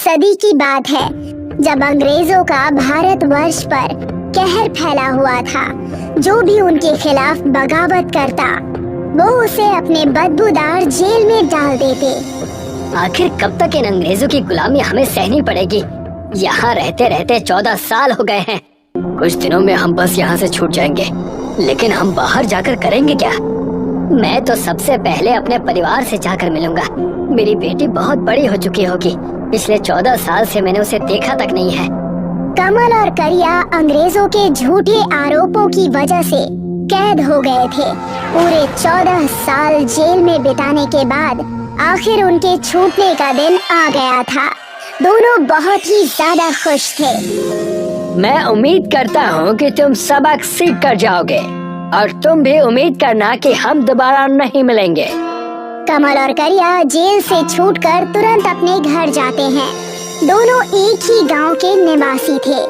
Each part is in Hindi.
सदी की बात है जब अंग्रेजों का भारतवर्ष पर कहर फैला हुआ था। जो भी उनके खिलाफ बगावत करता वो उसे अपने बदबूदार जेल में डाल देते। आखिर कब तक इन अंग्रेजों की गुलामी हमें सहनी पड़ेगी? यहाँ रहते रहते 14 साल हो गए हैं। कुछ दिनों में हम बस यहाँ से छूट जाएंगे, लेकिन हम बाहर जाकर करेंगे क्या? मैं तो सबसे पहले अपने परिवार से जाकर मिलूंगा। मेरी बेटी बहुत बड़ी हो चुकी होगी। पिछले 14 साल से मैंने उसे देखा तक नहीं है। कमल और करिया अंग्रेजों के झूठे आरोपों की वजह से कैद हो गए थे। पूरे 14 साल जेल में बिताने के बाद आखिर उनके छूटने का दिन आ गया था। दोनों बहुत ही ज्यादा खुश थे। मैं उम्मीद करता हूँ कि तुम सबक सीख कर जाओगे और तुम भी उम्मीद करना कि हम दोबारा नहीं मिलेंगे। कमल और करिया जेल से छूटकर तुरंत अपने घर जाते हैं। दोनों एक ही गांव के निवासी थे।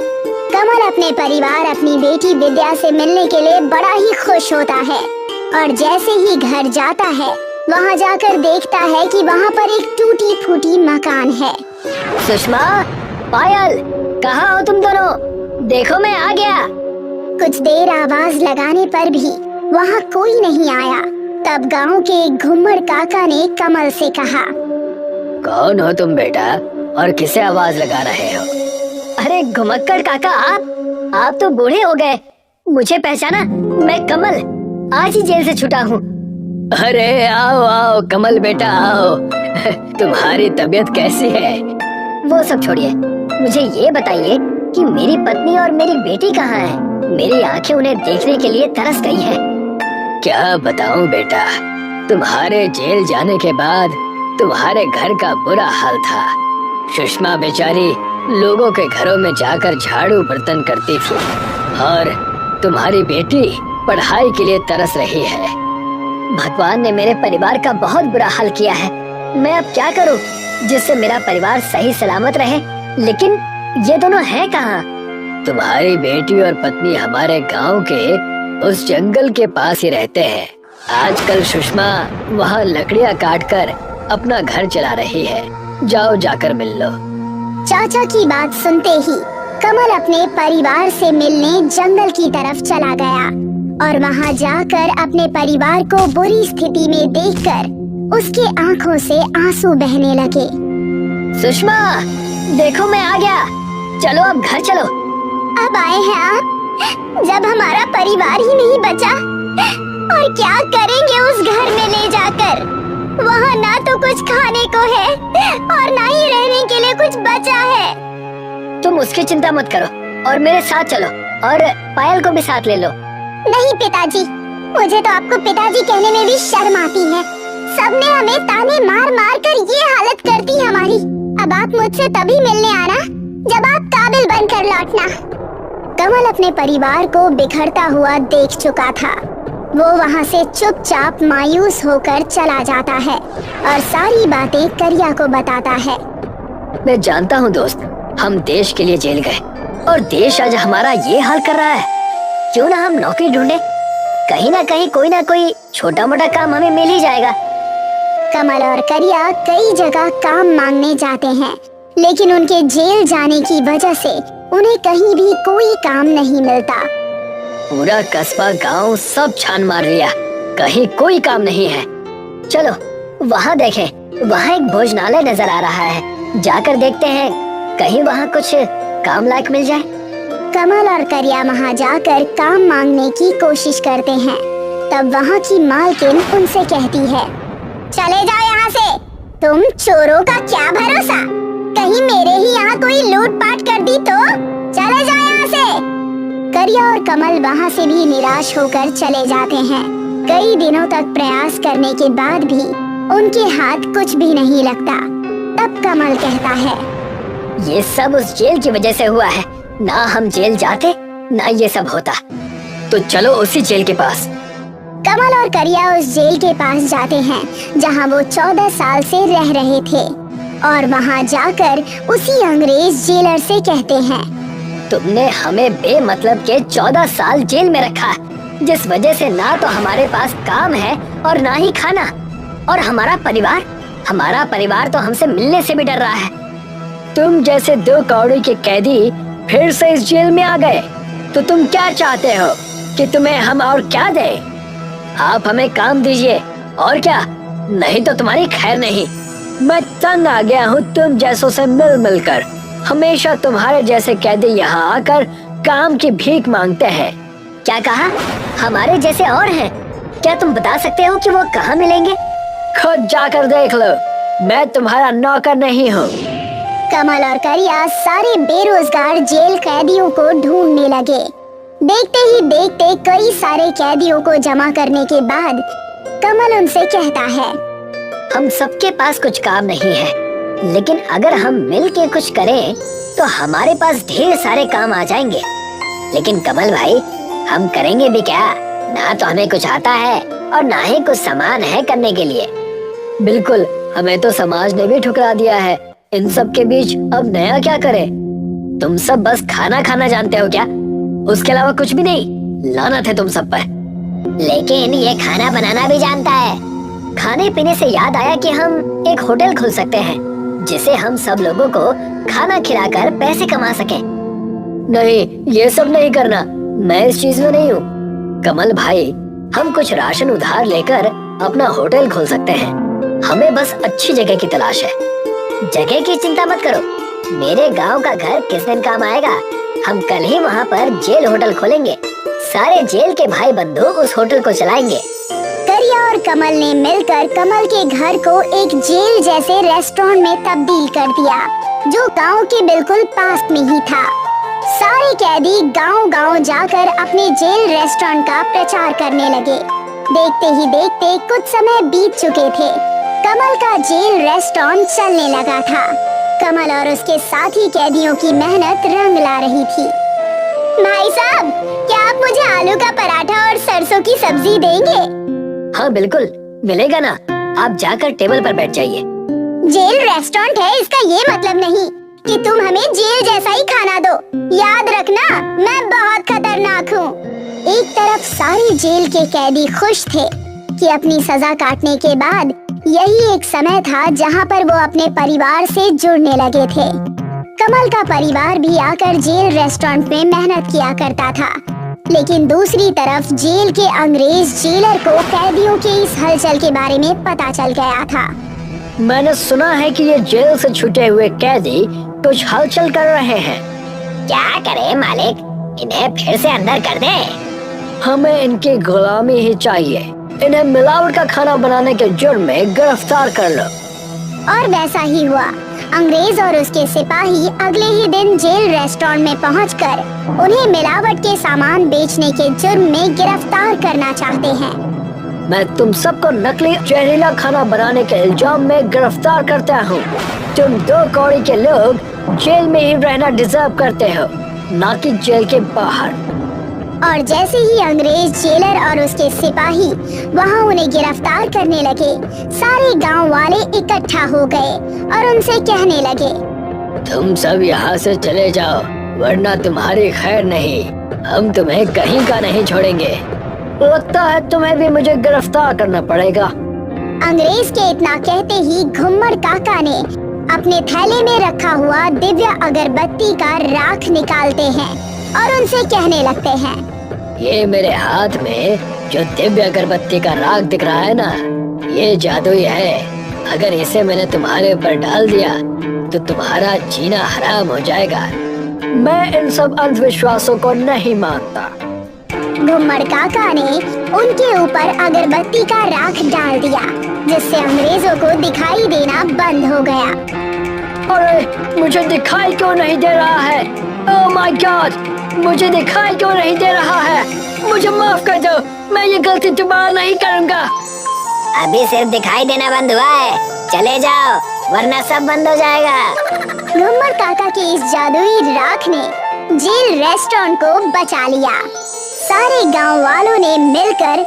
कमल अपने परिवार, अपनी बेटी विद्या से मिलने के लिए बड़ा ही खुश होता है और जैसे ही घर जाता है वहां जाकर देखता है कि वहां पर एक टूटी फूटी मकान है। सुषमा, पायल, कहाँ हो तुम दोनों? देखो मैं आ गया। कुछ देर आवाज लगाने पर भी वहाँ कोई नहीं आया। तब गांव के घुम्मड़ काका ने कमल से कहा, कौन हो तुम बेटा और किसे आवाज लगा रहे हो? अरे घुमक्कड़ काका, आप तो बूढ़े हो गए। मुझे पहचाना? मैं कमल, आज ही जेल से छूटा हूँ। अरे आओ आओ कमल बेटा आओ। तुम्हारी तबीयत कैसी है? वो सब छोड़िए, मुझे ये बताइए कि मेरी पत्नी और मेरी बेटी कहाँ है? मेरी आंखें उन्हें देखने के लिए तरस गई हैं। क्या बताऊं बेटा, तुम्हारे जेल जाने के बाद तुम्हारे घर का बुरा हाल था। सुषमा बेचारी लोगों के घरों में जाकर झाड़ू बर्तन करती थी और तुम्हारी बेटी पढ़ाई के लिए तरस रही है। भगवान ने मेरे परिवार का बहुत बुरा हाल किया है। मैं अब क्या करूं जिससे मेरा परिवार सही सलामत रहे? लेकिन ये दोनों हैं कहाँ? तुम्हारी बेटी और पत्नी हमारे गांव के उस जंगल के पास ही रहते हैं। आजकल सुषमा वहाँ लकड़ियाँ काटकर अपना घर चला रही है। जाओ जाकर मिल लो। चाचा की बात सुनते ही कमल अपने परिवार से मिलने जंगल की तरफ चला गया और वहाँ जाकर अपने परिवार को बुरी स्थिति में देखकर उसकी आंखों से आंसू बहने लगे। सुषमा, देखो मैं आ गया। चलो अब घर चलो। अब आए हैं आप, जब हमारा परिवार ही नहीं बचा और क्या करेंगे उस घर में ले जाकर? वहाँ ना तो कुछ खाने को है और ना ही रहने के लिए कुछ बचा है। तुम उसकी चिंता मत करो और मेरे साथ चलो और पायल को भी साथ ले लो। नहीं पिताजी, मुझे तो आपको पिताजी कहने में भी शर्म आती है। सबने हमें ताने मार मार कर ये हालत कर दी हमारी। अब आप मुझसे तभी मिलने आना जब आप काबिल बनकर लौटना। कमल अपने परिवार को बिखरता हुआ देख चुका था। वो वहाँ से चुपचाप मायूस होकर चला जाता है और सारी बातें करिया को बताता है। मैं जानता हूँ दोस्त, हम देश के लिए जेल गए और देश आज हमारा ये हाल कर रहा है। क्यों ना हम नौकरी ढूंढे? कहीं ना कहीं कोई ना कोई छोटा मोटा काम हमें मिल ही जाएगा। कमल और करिया कई जगह काम मांगने जाते हैं, लेकिन उनके जेल जाने की वजह से उन्हें कहीं भी कोई काम नहीं मिलता। पूरा कस्बा गांव सब छान मार लिया, कहीं कोई काम नहीं है। चलो वहाँ देखें, वहाँ एक भोजनालय नजर आ रहा है। जाकर देखते हैं, कहीं वहाँ कुछ काम लायक मिल जाए। कमल और करिया वहाँ जाकर काम मांगने की कोशिश करते हैं। तब वहाँ की मालकिन उनसे कहती है, चले जाओ यहाँ से, तुम चोरों का क्या भरोसा? कहीं मेरे ही यहाँ कोई लूटपाट कर दी तो? चले जाओ यहाँ से। करिया और कमल वहाँ से भी निराश होकर चले जाते हैं। कई दिनों तक प्रयास करने के बाद भी उनके हाथ कुछ भी नहीं लगता। तब कमल कहता है, ये सब उस जेल की वजह से हुआ है। ना हम जेल जाते ना ये सब होता। तो चलो उसी जेल के पास। कमल और करिया उस जेल के पास जाते हैं जहाँ वो 14 साल से रह रहे थे और वहाँ जाकर उसी अंग्रेज जेलर से कहते हैं, तुमने हमें बेमतलब के 14 साल जेल में रखा, जिस वजह से ना तो हमारे पास काम है और ना ही खाना। और हमारा परिवार तो हमसे मिलने से भी डर रहा है। तुम जैसे 2 कौड़ी के कैदी फिर से इस जेल में आ गए, तो तुम क्या चाहते हो कि तुम्हें हम और क्या दें? आप हमें काम दीजिए और क्या, नहीं तो तुम्हारी खैर नहीं। मैं तंग आ गया हूँ तुम जैसों से मिल मिलकर। हमेशा तुम्हारे जैसे कैदी यहाँ आकर काम की भीख मांगते हैं। क्या कहा? हमारे जैसे और हैं? क्या तुम बता सकते हो कि वो कहाँ मिलेंगे? खुद जाकर देख लो, मैं तुम्हारा नौकर नहीं हूँ। कमल और करिया सारे बेरोजगार जेल कैदियों को ढूंढने लगे। देखते ही देखते कई सारे कैदियों को जमा करने के बाद कमल उनसे कहता है, हम सबके पास कुछ काम नहीं है, लेकिन अगर हम मिल के कुछ करें तो हमारे पास ढेर सारे काम आ जाएंगे। लेकिन कमल भाई, हम करेंगे भी क्या? ना तो हमें कुछ आता है और ना ही कुछ सामान है करने के लिए। बिल्कुल, हमें तो समाज ने भी ठुकरा दिया है। इन सब के बीच अब नया क्या करें? तुम सब बस खाना खाना जानते हो क्या? उसके अलावा कुछ भी नहीं। लानत है तुम सब पर। लेकिन ये खाना बनाना भी जानता है। खाने पीने से याद आया कि हम एक होटल खोल सकते हैं, जिसे हम सब लोगों को खाना खिलाकर पैसे कमा सकें। नहीं, ये सब नहीं करना, मैं इस चीज में नहीं हूँ। कमल भाई, हम कुछ राशन उधार लेकर अपना होटल खोल सकते हैं। हमें बस अच्छी जगह की तलाश है। जगह की चिंता मत करो, मेरे गांव का घर किस दिन काम आएगा। हम कल ही वहाँ पर जेल होटल खोलेंगे। सारे जेल के भाई बंधु उस होटल को चलाएंगे। करिया और कमल ने मिलकर कमल के घर को एक जेल जैसे रेस्टोरेंट में तब्दील कर दिया, जो गांव के बिल्कुल पास में ही था। सारे कैदी गांव-गांव जाकर अपने जेल रेस्टोरेंट का प्रचार करने लगे। देखते ही देखते कुछ समय बीत चुके थे। कमल का जेल रेस्टोरेंट चलने लगा था। कमल और उसके साथी कैदियों की मेहनत रंग ला रही थी। भाई साहब, क्या आप मुझे आलू का पराठा और सरसों की सब्जी देंगे? हाँ बिल्कुल, मिलेगा ना। आप जाकर टेबल पर बैठ जाइए। जेल रेस्टोरेंट है, इसका ये मतलब नहीं कि तुम हमें जेल जैसा ही खाना दो। याद रखना, मैं बहुत खतरनाक हूँ। एक तरफ सारे जेल के कैदी खुश थे कि अपनी सजा काटने के बाद यही एक समय था जहाँ पर वो अपने परिवार से जुड़ने लगे थे। कमल का परिवार भी आकर जेल रेस्टोरेंट में मेहनत किया करता था, लेकिन दूसरी तरफ जेल के अंग्रेज जेलर को कैदियों के इस हलचल के बारे में पता चल गया था। मैंने सुना है कि ये जेल से छूटे हुए कैदी कुछ हलचल कर रहे हैं। क्या करे मालिक, इन्हें फिर से अंदर कर दे। हमें इनकी गुलामी ही चाहिए। इन्हें मिलावट का खाना बनाने के जुर्म में गिरफ्तार कर लो। और वैसा ही हुआ। अंग्रेज और उसके सिपाही अगले ही दिन जेल रेस्टोरेंट में पहुंचकर उन्हें मिलावट के सामान बेचने के जुर्म में गिरफ्तार करना चाहते हैं। मैं तुम सबको नकली जहरीला खाना बनाने के इल्जाम में गिरफ्तार करता हूँ। तुम 2 कौड़ी के लोग जेल में ही रहना डिजर्व करते हो, ना कि जेल के बाहर। और जैसे ही अंग्रेज जेलर और उसके सिपाही वहां उन्हें गिरफ्तार करने लगे, सारे गांव वाले इकट्ठा हो गए और उनसे कहने लगे, तुम सब यहाँ से चले जाओ, वरना तुम्हारी खैर नहीं। हम तुम्हें कहीं का नहीं छोड़ेंगे। लगता है तुम्हें भी मुझे गिरफ्तार करना पड़ेगा। अंग्रेज के इतना कहते ही घुम्मड़ काका ने अपने थैले में रखा हुआ दिव्य अगरबत्ती का राख निकालते हैं और उनसे कहने लगते हैं, ये मेरे हाथ में जो दिव्य अगरबत्ती का राख दिख रहा है ना, ये जादुई है। अगर इसे मैंने तुम्हारे ऊपर डाल दिया तो तुम्हारा जीना हराम हो जाएगा। मैं इन सब अंधविश्वासों को नहीं मानता। घुम्मड़ काका ने उनके ऊपर अगरबत्ती का राख डाल दिया, जिससे अंग्रेजों को दिखाई देना बंद हो गया। अरे, मुझे दिखाई क्यों नहीं दे रहा है? ओह माय गॉड, मुझे दिखाई क्यों नहीं दे रहा है? मुझे माफ कर दो, मैं ये गलती दोबारा नहीं करूँगा। अभी सिर्फ दिखाई देना बंद हुआ है, चले जाओ वरना सब बंद हो जाएगा। घुम्मड़ काका के इस जादुई राख ने जेल रेस्टोरेंट को बचा लिया। सारे गांव वालों ने मिलकर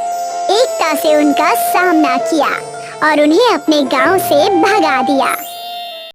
एकता से उनका सामना किया और उन्हें अपने गांव से भगा दिया।